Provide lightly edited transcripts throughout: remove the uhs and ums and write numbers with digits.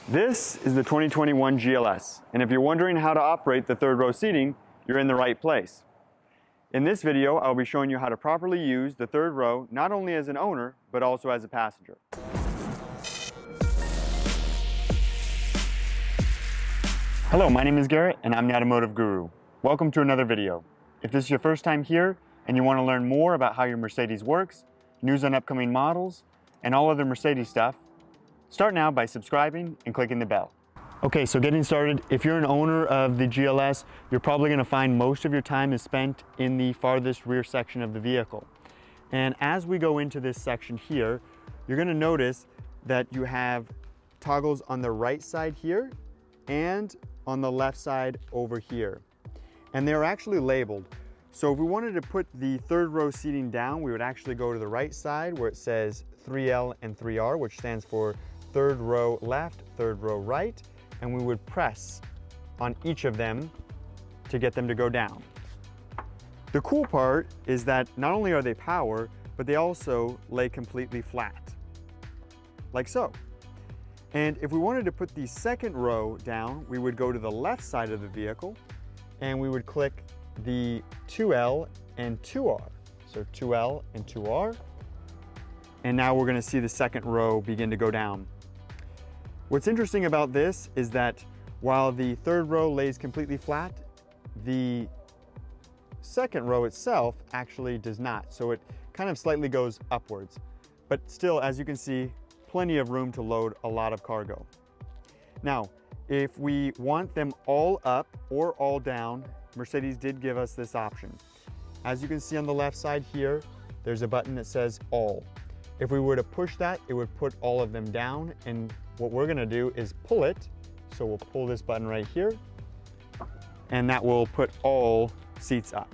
This is the 2021 GLS, and if you're wondering how to operate the third row seating, you're in the right place. In this video, I'll be showing you how to properly use the third row, not only as an owner, but also as a passenger. Hello, my name is Garrett, and I'm the Automotive Guru. Welcome to another video. If this is your first time here, and you want to learn more about how your Mercedes works, news on upcoming models, and all other Mercedes stuff, start now by subscribing and clicking the bell. Okay, so getting started, if you're an owner of the GLS, you're probably going to find most of your time is spent in the farthest rear section of the vehicle. And as we go into this section here, you're going to notice that you have toggles on the right side here and on the left side over here. And they're actually labeled. So if we wanted to put the third row seating down, we would actually go to the right side where it says 3L and 3R, which stands for third row left, third row right, and we would press on each of them to get them to go down. The cool part is that not only are they power, but they also lay completely flat, like so. And if we wanted to put the second row down, we would go to the left side of the vehicle and we would click the 2L and 2R. So 2L and 2R. And now we're going to see the second row begin to go down. What's interesting about this is that while the third row lays completely flat, the second row itself actually does not. So it kind of slightly goes upwards. But still, as you can see, plenty of room to load a lot of cargo. Now, if we want them all up or all down, Mercedes did give us this option. As you can see on the left side here, there's a button that says all. If we were to push that, it would put all of them down, and what we're gonna do is pull it. So we'll pull this button right here, and that will put all seats up,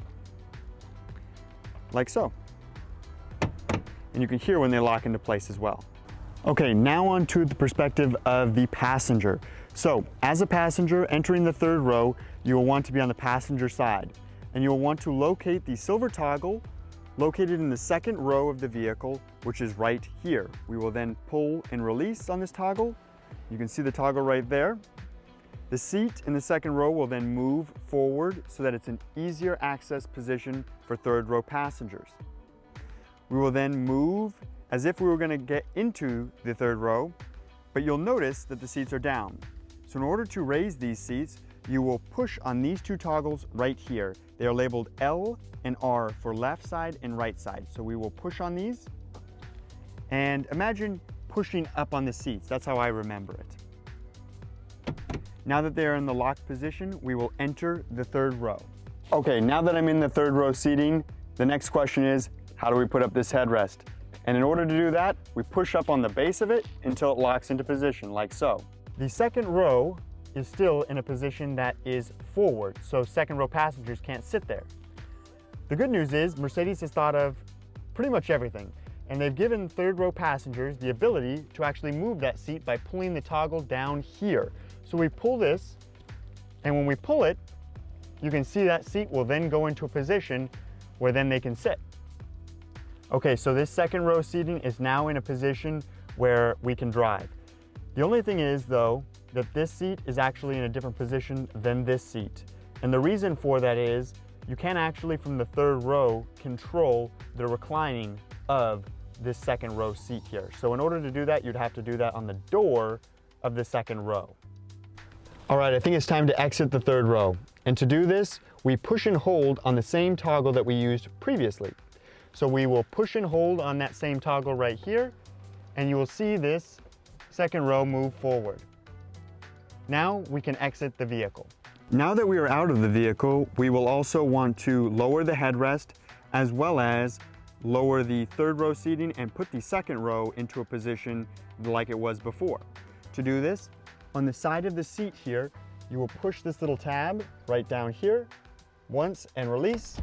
like so. And you can hear when they lock into place as well. Okay, now on to the perspective of the passenger. So as a passenger entering the third row, you will want to be on the passenger side, and you'll want to locate the silver toggle located in the second row of the vehicle, which is right here. We will then pull and release on this toggle. You can see the toggle right there. The seat in the second row will then move forward so that it's an easier access position for third row passengers. We will then move as if we were going to get into the third row, but you'll notice that the seats are down. So in order to raise these seats, you will push on these two toggles right here. They are labeled L and R for left side and right side. So we will push on these, and imagine pushing up on the seats. That's how I remember it. Now that they're in the locked position, we will enter the third row. Okay, now that I'm in the third row seating, the next question is, how do we put up this headrest? And in order to do that, we push up on the base of it until it locks into position, like so. The second row is still in a position that is forward, so second row passengers can't sit there. The good news is Mercedes has thought of pretty much everything, and they've given third row passengers the ability to actually move that seat by pulling the toggle down here. So we pull this, and when we pull it, you can see that seat will then go into a position where then they can sit. Okay, so this second row seating is now in a position where we can drive. The only thing is though, that this seat is actually in a different position than this seat. And the reason for that is you can actually from the third row control the reclining of this second row seat here. So in order to do that, you'd have to do that on the door of the second row. All right, I think it's time to exit the third row. And to do this, we push and hold on the same toggle that we used previously. So we will push and hold on that same toggle right here, and you will see this second row move forward. Now we can exit the vehicle. Now that we are out of the vehicle, we will also want to lower the headrest as well as lower the third row seating and put the second row into a position like it was before. To do this, on the side of the seat here, you will push this little tab right down here once and release,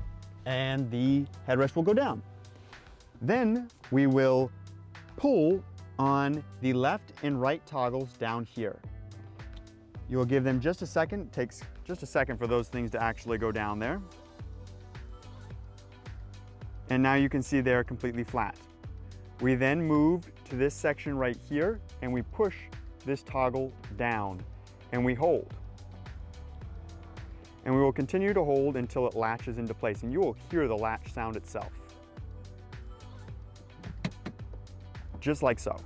and the headrest will go down. Then we will pull on the left and right toggles down here. You will give them just a second. It takes just a second for those things to actually go down there. And now you can see they're completely flat. We then move to this section right here and we push this toggle down and we hold. And we will continue to hold until it latches into place, and you will hear the latch sound itself. Just like so.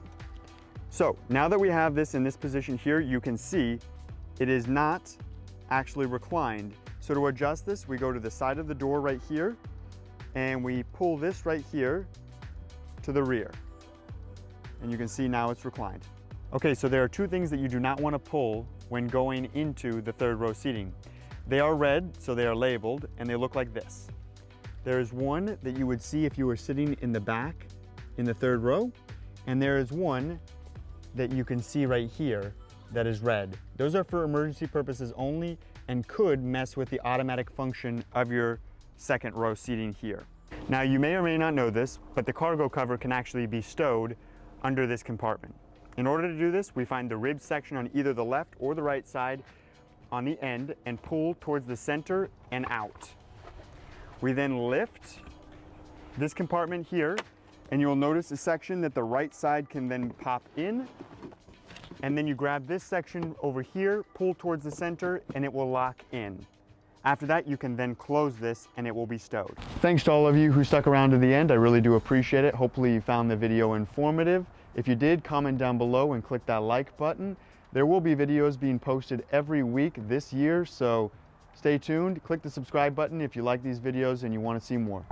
So now that we have this in this position here, you can see it is not actually reclined. So to adjust this, we go to the side of the door right here, and we pull this right here to the rear. And you can see now it's reclined. Okay, so there are two things that you do not want to pull when going into the third row seating. They are red, so they are labeled, and they look like this. There is one that you would see if you were sitting in the back in the third row, and there is one that you can see right here that is red. Those are for emergency purposes only and could mess with the automatic function of your second row seating here. Now, you may or may not know this, but the cargo cover can actually be stowed under this compartment. In order to do this, we find the rib section on either the left or the right side on the end and pull towards the center and out. We then lift this compartment here, and you'll notice a section that the right side can then pop in, and then you grab this section over here, pull towards the center, and it will lock in. After that, you can then close this and it will be stowed. Thanks to all of you who stuck around to the end. I really do appreciate it. Hopefully you found the video informative. If you did, comment down below and click that like button. There will be videos being posted every week this year, so stay tuned. Click the subscribe button if you like these videos and you want to see more.